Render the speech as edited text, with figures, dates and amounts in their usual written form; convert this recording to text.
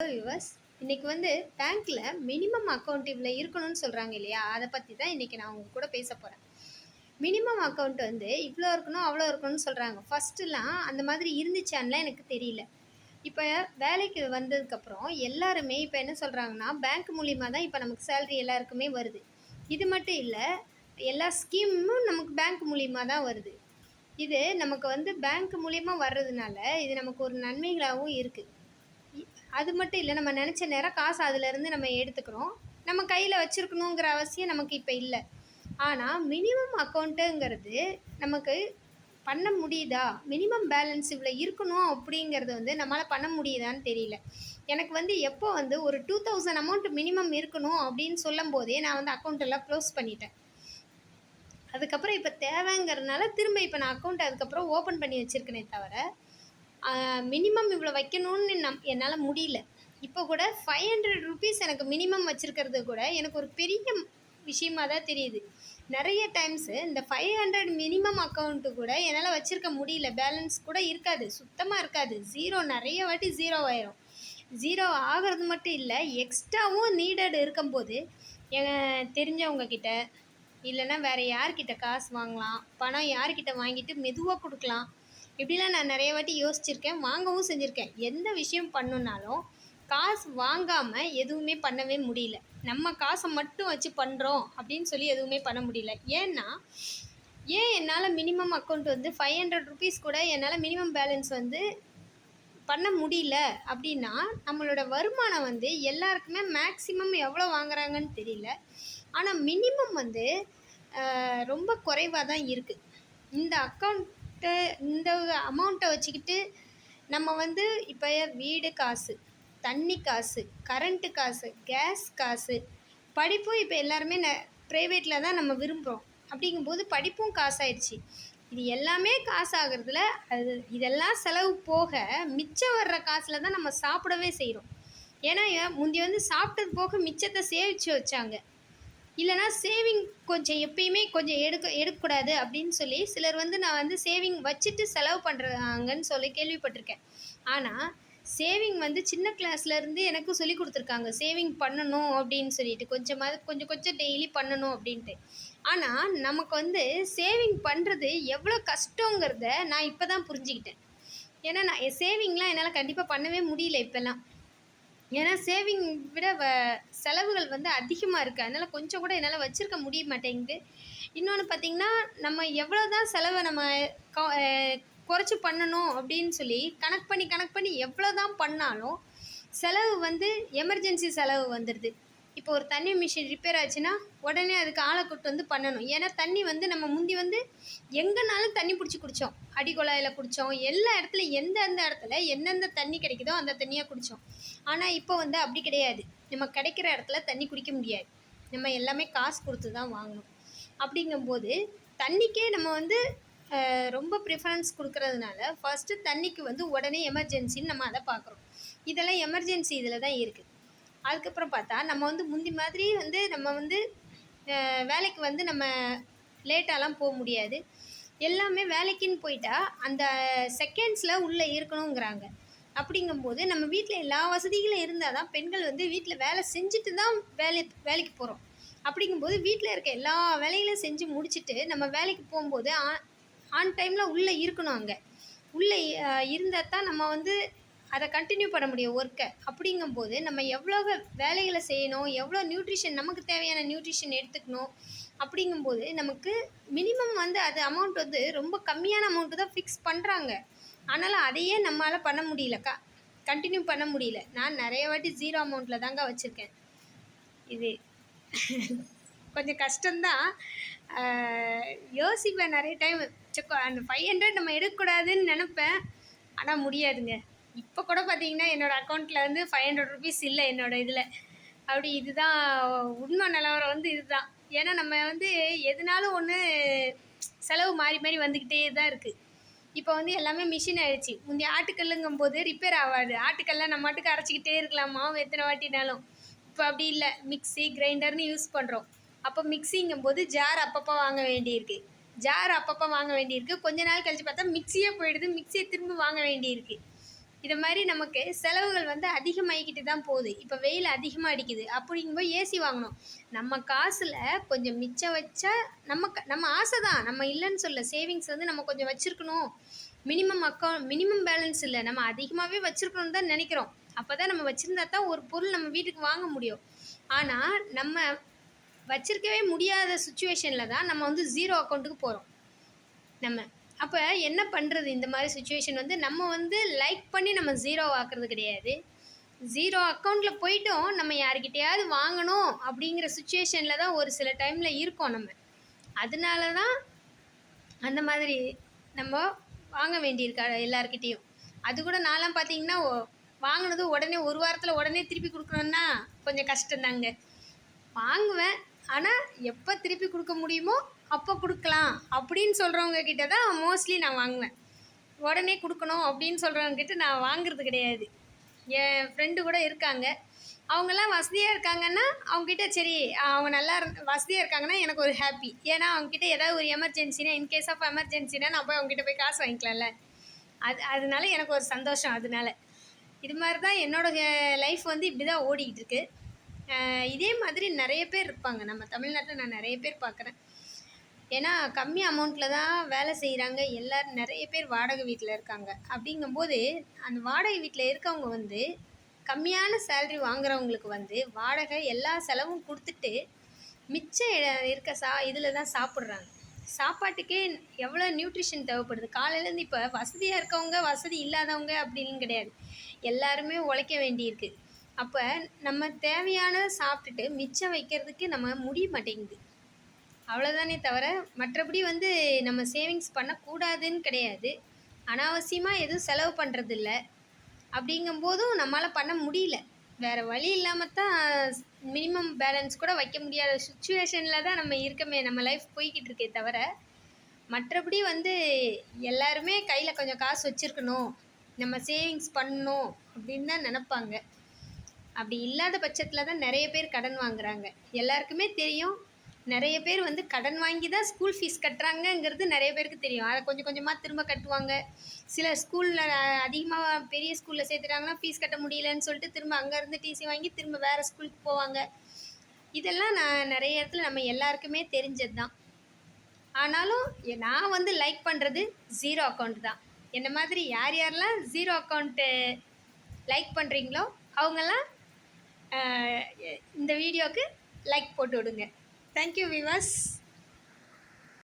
Viewers, இன்னைக்கு பேங்க்ல minimum account இவ்வளோ இருக்கணும்னு சொல்கிறாங்க இல்லையா? அதை பற்றி தான் இன்னைக்கு நான் உங்க கூட பேச போகிறேன். மினிமம் அக்கௌண்ட் இவ்வளோ இருக்கணும் அவ்வளோ இருக்கணும்னு சொல்கிறாங்க. ஃபஸ்ட்டுலாம் அந்த மாதிரி இருந்துச்சான்லாம் எனக்கு தெரியல. இப்போ வேலைக்கு வந்ததுக்கப்புறம் எல்லாருமே இப்போ என்ன சொல்கிறாங்கன்னா, பேங்க் மூலியமாக தான் இப்போ நமக்கு சேலரி எல்லாருக்குமே வருது. இது மட்டும் இல்லை, எல்லா ஸ்கீமும் நமக்கு பேங்க் மூலியமாக தான் வருது. இது நமக்கு பேங்க் மூலியமா வர்றதுனால இது நமக்கு ஒரு நன்மைகளாகவும் இருக்குது. அது மட்டும் இல்லை, நம்ம நினச்ச நேரம் காசு அதிலேருந்து நம்ம எடுத்துக்கிறோம். நம்ம கையில் வச்சுருக்கணுங்கிற அவசியம் நமக்கு இப்போ இல்லை. ஆனால் மினிமம் அக்கௌண்ட்டுங்கிறது நமக்கு பண்ண முடியுதா? மினிமம் பேலன்ஸ் இவ்வளோ இருக்கணும் அப்படிங்கிறது நம்மளால் பண்ண முடியுதான்னு தெரியல. எனக்கு எப்போ ஒரு 2000 அமௌண்ட் மினிமம் இருக்கணும் அப்படின்னு சொல்லும் போதே நான் அக்கௌண்ட் எல்லாம் க்ளோஸ் பண்ணிட்டேன். அதுக்கப்புறம் இப்போ தேவைங்கிறதுனால திரும்ப இப்போ நான் அக்கௌண்ட் அதுக்கப்புறம் ஓப்பன் பண்ணி வச்சுருக்கேனே தவிர, மினிமம் இவ்வளோ வைக்கணும்னு என்னால் முடியல. இப்போ கூட 500 ருபீஸ் எனக்கு மினிமம் வச்சுருக்கிறது கூட எனக்கு ஒரு பெரிய விஷயமாக தான் தெரியுது. நிறைய டைம்ஸு இந்த 500 மினிமம் அக்கௌண்ட்டு கூட என்னால் வச்சுருக்க முடியல. பேலன்ஸ் கூட இருக்காது, சுத்தமாக இருக்காது. ஜீரோ, நிறைய வாட்டி ஜீரோ ஆயிரும். ஜீரோ ஆகிறது மட்டும் இல்லை, எக்ஸ்ட்ராவும் நீடட் இருக்கும்போது தெரிஞ்சவங்க கிட்ட இல்லைன்னா வேறு யார்கிட்ட காசு வாங்கலாம், பணம் யார்கிட்ட வாங்கிட்டு மெதுவாக கொடுக்கலாம், இப்படிலாம் நான் நிறைய வாட்டி யோசிச்சிருக்கேன், வாங்கவும் செஞ்சுருக்கேன். எந்த விஷயம் பண்ணுனாலும் காசு வாங்காமல் எதுவுமே பண்ணவே முடியல. நம்ம காசை மட்டும் வச்சு பண்ணுறோம் அப்படின்னு சொல்லி எதுவுமே பண்ண முடியல. ஏன் என்னால் மினிமம் அக்கௌண்ட் 500 ருபீஸ் கூட என்னால் மினிமம் பேலன்ஸ் பண்ண முடியல அப்படின்னா, நம்மளோட வருமானம் எல்லாருக்குமே மேக்ஸிமம் எவ்வளோ வாங்குறாங்கன்னு தெரியல. ஆனால் மினிமம் ரொம்ப குறைவாக தான் இருக்குது. இந்த அக்கௌண்ட்டை, இந்த அமௌண்ட்டை வச்சுக்கிட்டு நம்ம இப்போ வீடு காசு, தண்ணி காசு, கரண்ட்டு காசு, கேஸ் காசு, படிப்பும் இப்போ எல்லாருமே ப்ரைவேட்டில் தான் நம்ம விரும்புகிறோம். அப்படிங்கும்போது படிப்பும் காசாயிடுச்சு. இது எல்லாமே காசு ஆகிறதுல இதெல்லாம் செலவு போக மிச்சம் வர்ற காசில் தான் நம்ம சாப்பிடவே செய்கிறோம். ஏன்னா முந்தி சாப்பிட்டது போக மிச்சத்தை சேவிச்சு வச்சாங்க. இல்லைனா சேவிங் கொஞ்சம் எப்பயுமே கொஞ்சம் எடுக்கக்கூடாது அப்படின்னு சொல்லி சிலர் நான் சேவிங் வச்சுட்டு செலவு பண்ணுறாங்கன்னு சொல்லி கேள்விப்பட்டிருக்கேன். ஆனால் சேவிங் சின்ன கிளாஸ்லேருந்து எனக்கும் சொல்லி கொடுத்துருக்காங்க, சேவிங் பண்ணணும் அப்படின்னு சொல்லிட்டு, கொஞ்சம் கொஞ்சம் டெய்லி பண்ணணும் அப்படின்ட்டு. ஆனால் நமக்கு சேவிங் பண்ணுறது எவ்வளோ கஷ்டங்கிறத நான் இப்போ தான் புரிஞ்சுக்கிட்டேன். ஏன்னா நான் சேவிங்லாம் என்னால் கண்டிப்பாக பண்ணவே முடியல இப்போல்லாம். ஏன்னா சேவிங் விட செலவுகள் அதிகமாக இருக்குது. அதனால் கொஞ்சம் கூட என்னால் வச்சுருக்க முடிய மாட்டேங்குது. இன்னொன்று பார்த்திங்கன்னா, நம்ம எவ்வளோ தான் செலவை நம்ம குறைச்சி பண்ணணும் அப்படின்னு சொல்லி கணக்கு பண்ணி எவ்வளோ தான் பண்ணாலும் செலவு எமர்ஜென்சி செலவு வந்துடுது. இப்போ ஒரு தண்ணி மிஷின் ரிப்பேர் ஆச்சுன்னா உடனே அதுக்கு ஆளை கூட்டு பண்ணணும். ஏன்னா தண்ணி நம்ம முந்தி எங்கேனாலும் தண்ணி பிடிச்சி குடித்தோம். அடிக்குழாயில் குடித்தோம், எல்லா இடத்துலையும் எந்தெந்த இடத்துல எந்தெந்த தண்ணி கிடைக்குதோ அந்த தண்ணியாக குடித்தோம். ஆனால் இப்போ அப்படி கிடையாது. நம்ம கிடைக்கிற இடத்துல தண்ணி குடிக்க முடியாது. நம்ம எல்லாமே காசு கொடுத்து தான் வாங்கணும். அப்படிங்கும்போது தண்ணிக்கே நம்ம ரொம்ப ப்ரிஃபரன்ஸ் கொடுக்கறதுனால ஃபஸ்ட்டு தண்ணிக்கு உடனே எமர்ஜென்சின்னு நம்ம அதை பார்க்குறோம். இதெல்லாம் எமர்ஜென்சி இதில் தான் இருக்குது. அதுக்கப்புறம் பார்த்தா நம்ம முந்தி மாதிரி நம்ம வேலைக்கு நம்ம லேட்டாலாம் போக முடியாது. எல்லாமே வேலைக்குன்னு போயிட்டா அந்த செகண்ட்ஸில் உள்ளே இருக்கணுங்கிறாங்க. அப்படிங்கும்போது நம்ம வீட்டில் எல்லா வசதிகளும் இருந்தால் தான் பெண்கள் வீட்டில் வேலை செஞ்சுட்டு தான் வேலைக்கு போகிறோம். அப்படிங்கும்போது வீட்டில் இருக்க எல்லா வேலைகளையும் செஞ்சு முடிச்சுட்டு நம்ம வேலைக்கு போகும்போது ஆன் டைமில் உள்ளே இருக்கணும். அங்கே உள்ளே இருந்தால் தான் நம்ம அதை கண்டினியூ பண்ண முடியும் ஒர்க்கை. அப்படிங்கும்போது நம்ம எவ்வளோ வேலைகளை செய்யணும், எவ்வளோ நியூட்ரிஷன், நமக்கு தேவையான நியூட்ரிஷன் எடுத்துக்கணும். அப்படிங்கும்போது நமக்கு மினிமம் அது அமௌண்ட் ரொம்ப கம்மியான அமௌண்ட்டு தான் ஃபிக்ஸ் பண்ணுறாங்க. ஆனாலும் அதையே நம்மளால் பண்ண முடியலக்கா, கண்டினியூ பண்ண முடியல. நான் நிறைய வாட்டி ஜீரோ அமௌண்ட்டில் தாங்க வச்சுருக்கேன். இது கொஞ்சம் கஷ்டம்தான். யோசிப்பேன் நிறைய டைம், அந்த 500 நம்ம எடுக்கக்கூடாதுன்னு நினப்பேன். ஆனால் முடியாதுங்க. இப்போ கூட பார்த்தீங்கன்னா என்னோடய அக்கௌண்ட்டில் 500 ருபீஸ் இல்லை என்னோடய இதில். அப்படி இதுதான் உண்மை நிலவரம் இதுதான். ஏன்னா நம்ம எதுனாலும் ஒன்று செலவு மாறி மாறி வந்துக்கிட்டே தான் இருக்குது. இப்போ எல்லாமே மிஷின் ஆகிடுச்சி. முந்தி ஆட்டுக்கல்லுங்கும் போது ரிப்பேர் ஆகாது. ஆட்டுக்கல்லாம் நம்ம மாட்டுக்கு அரைச்சிக்கிட்டே இருக்கலாம், மாவு எத்தனை வாட்டினாலும். இப்போ அப்படி இல்லை, மிக்ஸி கிரைண்டர்னு யூஸ் பண்ணுறோம். அப்போ மிக்ஸிங்கும் போது ஜார் அப்பப்போ வாங்க வேண்டியிருக்கு. கொஞ்ச நாள் கழித்து பார்த்தா மிக்ஸியே போயிடுது, மிக்ஸியை திரும்ப வாங்க வேண்டியிருக்கு. இது மாதிரி நமக்கு செலவுகள் வந்து அதிகமாகிக்கிட்டு தான் போகுது. இப்போ வெயில் அதிகமாக அடிக்குது அப்படிங்கும்போது ஏசி வாங்கணும். நம்ம காசில் கொஞ்சம் மிச்சம் வச்சா நம்ம ஆசை தான், நம்ம இல்லைன்னு சொல்ல. சேவிங்ஸ் வந்து நம்ம கொஞ்சம் வச்சுருக்கணும். மினிமம் பேலன்ஸ் இல்லை, நம்ம அதிகமாகவே வச்சுருக்கணும்னு தான் நினைக்கிறோம். அப்போ தான் நம்ம வச்சுருந்தா தான் ஒரு பொருள் நம்ம வீட்டுக்கு வாங்க முடியும். ஆனால் நம்ம வச்சிருக்கவே முடியாத சுச்சுவேஷனில் தான் நம்ம வந்து ஜீரோ அக்கௌண்ட்டுக்கு போகிறோம். நம்ம அப்போ என்ன பண்ணுறது? இந்த மாதிரி சுச்சுவேஷன் வந்து நம்ம வந்து லைக் பண்ணி நம்ம ஜீரோ ஆக்குறது கிடையாது. ஜீரோ அக்கௌண்ட்டில் போய்ட்டும் நம்ம யாருக்கிட்டையாவது வாங்கணும் அப்படிங்கிற சுச்சுவேஷனில் தான் ஒரு சில டைமில் இருக்கோம் நம்ம. அதனால தான் அந்த மாதிரி நம்ம வாங்க வேண்டியிருக்கா எல்லாருக்கிட்டேயும். அது கூட நான்லாம் பார்த்தீங்கன்னா வாங்கினது உடனே ஒரு வாரத்தில் உடனே திருப்பி கொடுக்கணுன்னா கொஞ்சம் கஷ்டம்தாங்க. வாங்குவேன், ஆனால் எப்போ திருப்பி கொடுக்க முடியுமோ அப்போ கொடுக்கலாம் அப்படின்னு சொல்கிறவங்க கிட்ட தான் மோஸ்ட்லி நான் வாங்குவேன். உடனே கொடுக்கணும் அப்படின்னு சொல்கிறவங்க கிட்ட நான் வாங்குறது கிடையாது. என் ஃப்ரெண்டு கூட இருக்காங்க, அவங்கெல்லாம் வசதியாக இருக்காங்கன்னா அவங்ககிட்ட சரி, அவங்க நல்லா வசதியாக இருக்காங்கன்னா எனக்கு ஒரு ஹாப்பி. ஏன்னா அவங்ககிட்ட ஏதாவது ஒரு எமர்ஜென்சினா, இன்கேஸ் ஆஃப் எமர்ஜென்சினா நான் போய் அவங்ககிட்ட போய் காசு வாங்கிக்கலாம்ல. அதனால எனக்கு ஒரு சந்தோஷம். அதனால இது மாதிரி தான் என்னோடய லைஃப் வந்து இப்படி தான் ஓடிக்கிட்டு இருக்கு. இதே மாதிரி நிறைய பேர் இருப்பாங்க நம்ம தமிழ்நாட்டில். நான் நிறைய பேர் பார்க்குறேன். ஏன்னா கம்மி அமௌண்ட்டில் தான் வேலை செய்கிறாங்க. எல்லோரும் நிறைய பேர் வாடகை வீட்டில் இருக்காங்க. அப்படிங்கும்போது அந்த வாடகை வீட்டில் இருக்கவங்க வந்து கம்மியான சேல்ரி வாங்குறவங்களுக்கு வந்து வாடகை எல்லா செலவும் கொடுத்துட்டு மிச்சம் இருக்க இதில் தான் சாப்பிட்றாங்க. சாப்பாட்டுக்கே எவ்வளோ நியூட்ரிஷன் தேவைப்படுது. காலையிலேருந்து இப்போ வசதியாக இருக்கவங்க வசதி இல்லாதவங்க அப்படின்னு கிடையாது, எல்லாருமே உழைக்க வேண்டியிருக்கு. அப்போ நம்ம தேவையானதை சாப்பிட்டுட்டு மிச்சம் வைக்கிறதுக்கு நம்ம முடிய மாட்டேங்குது. அவ்வளோதானே தவிர மற்றபடி வந்து நம்ம சேவிங்ஸ் பண்ணக்கூடாதுன்னு கிடையாது. அனாவசியமாக எதுவும் செலவு பண்ணுறதில்ல. அப்படிங்கும்போதும் நம்மளால் பண்ண முடியல. வேறு வழி இல்லாமல் தான் மினிமம் பேலன்ஸ் கூட வைக்க முடியாத சுச்சுவேஷனில் தான் நம்ம இருக்கமே. நம்ம லைஃப் போய்கிட்டு இருக்கே தவிர மற்றபடி வந்து எல்லாருமே கையில் கொஞ்சம் காசு வச்சுருக்கணும், நம்ம சேவிங்ஸ் பண்ணணும் அப்படின்னு தான் நினப்பாங்க. அப்படி இல்லாத பட்சத்தில் தான் நிறைய பேர் கடன் வாங்குறாங்க. எல்லாருக்குமே தெரியும், நிறைய பேர் வந்து கடன் வாங்கி தான் ஸ்கூல் ஃபீஸ் கட்டுறாங்கங்கிறது நிறைய பேருக்கு தெரியும். அதை கொஞ்சம் கொஞ்சமாக திரும்ப கட்டுவாங்க. சில ஸ்கூலில் அதிகமாக பெரிய ஸ்கூலில் சேர்த்துட்டாங்கன்னா ஃபீஸ் கட்ட முடியலன்னு சொல்லிட்டு திரும்ப அங்கேருந்து டிசி வாங்கி திரும்ப வேறு ஸ்கூலுக்கு போவாங்க. இதெல்லாம் நான் நிறைய இடத்துல நம்ம எல்லாருக்குமே தெரிஞ்சது தான். ஆனாலும் நான் வந்து லைக் பண்ணுறது ஜீரோ அக்கௌண்ட் தான். என்ன மாதிரி யார் யாரெல்லாம் ஜீரோ அக்கௌண்ட்டு லைக் பண்ணுறீங்களோ அவங்கெல்லாம் இந்த வீடியோவுக்கு லைக் போட்டு விடுங்க. Thank you viewers.